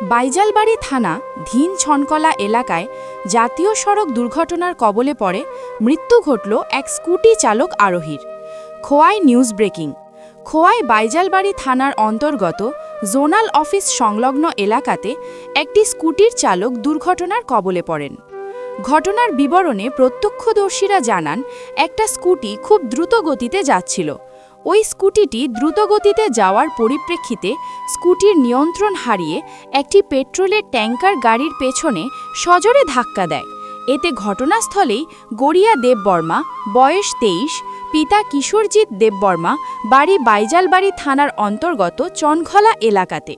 বাইজালবাড়ি থানা ধিন ছনকলা এলাকায় জাতীয় সড়ক দুর্ঘটনার কবলে পড়ে মৃত্যু ঘটল এক স্কুটি চালক আরোহীর। Khowai news breaking. খোয়াই বাইজালবাড়ি থানার অন্তর্গত জোনাল অফিস সংলগ্ন এলাকাতে একটি স্কুটির চালক দুর্ঘটনার কবলে পড়েন। ঘটনার বিবরণে প্রত্যক্ষদর্শীরা জানান, একটা স্কুটি খুব দ্রুত গতিতে যাচ্ছিল। ওই স্কুটিটি দ্রুতগতিতে যাওয়ার পরিপ্রেক্ষিতে স্কুটির নিয়ন্ত্রণ হারিয়ে একটি পেট্রোলের ট্যাঙ্কার গাড়ির পেছনে সজোরে ধাক্কা দেয়। এতে ঘটনাস্থলেই গড়িয়া দেববর্মা, বয়স 23, পিতা কিশোরজিৎ দেববর্মা, বাড়ি বাইজালবাড়ি থানার অন্তর্গত চনখলা এলাকাতে।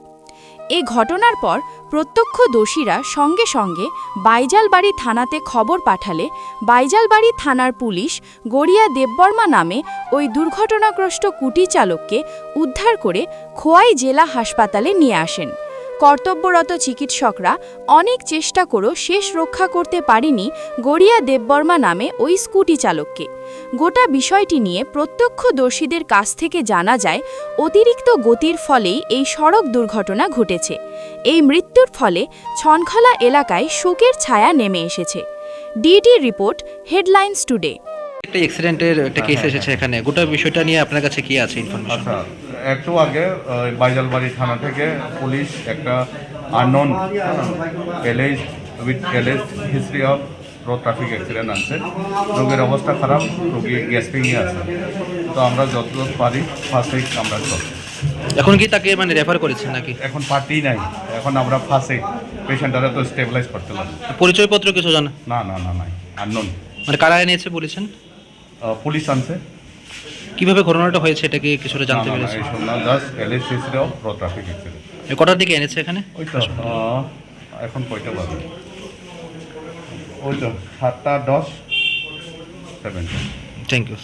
এ ঘটনার পর প্রত্যক্ষদর্শীরা সঙ্গে সঙ্গে বাইজালবাড়ি থানাতে খবর পাঠালে বাইজালবাড়ি থানার পুলিশ গড়িয়া দেববর্মা নামে ওই দুর্ঘটনাগ্রস্ত কুটি চালককে উদ্ধার করে খোয়াই জেলা হাসপাতালে নিয়ে আসেন। কর্তব্যরত চিকিৎসকরা অনেক চেষ্টা করেও শেষ রক্ষা করতে পারেনি গড়িয়া দেববর্মা নামে ওই স্কুটি চালককে। গোটা বিষয়টি নিয়ে প্রত্যক্ষদর্শীদের কাছ থেকে জানা যায়, অতিরিক্ত গতির ফলেই এই সড়ক দুর্ঘটনা ঘটেছে। এই মৃত্যুর ফলে ছনখলা এলাকায় শোকের ছায়া নেমে এসেছে। DD report, headlines today. একটা অ্যাক্সিডেন্টের একটা কেস এসেছে এখানে, গোটা বিষয়টা নিয়ে আপনার কাছে কি আছে ইনফরমেশন? আচ্ছা, একটু আগে বাইজালবাড়ি থানা থেকে পুলিশ একটা unknown alleged history of road traffic accident আছে। রোগীর অবস্থা খারাপ, রোগী গ্যাস্ট্রিংয়ে আছে। তো আমরা যতদূর পারি ফার্স্ট এইড আমরা করছি। এখন কি তাকে মানে রেফার করেছেন নাকি? এখন পার্টি নাই, এখন আমরা ফার্স্ট এইড পেশেন্টরা তো স্টেবিলাইজ করতে পারি। পরিচয়পত্র কিছু জানা? না না না নাই, আননোন। মানে কারা এনেছে বলেছেন? পুলিশ আনছে। কিভাবে ঘটনাটা হয়েছে এটা কি কিছুটা জানতে পেরেছেন? Just alleged history of road traffic accident. কটার দিকে এনেছে এখানে? ওই তো এখন কয়টা বাজে? ওই তো 7:10, 7। Thank you.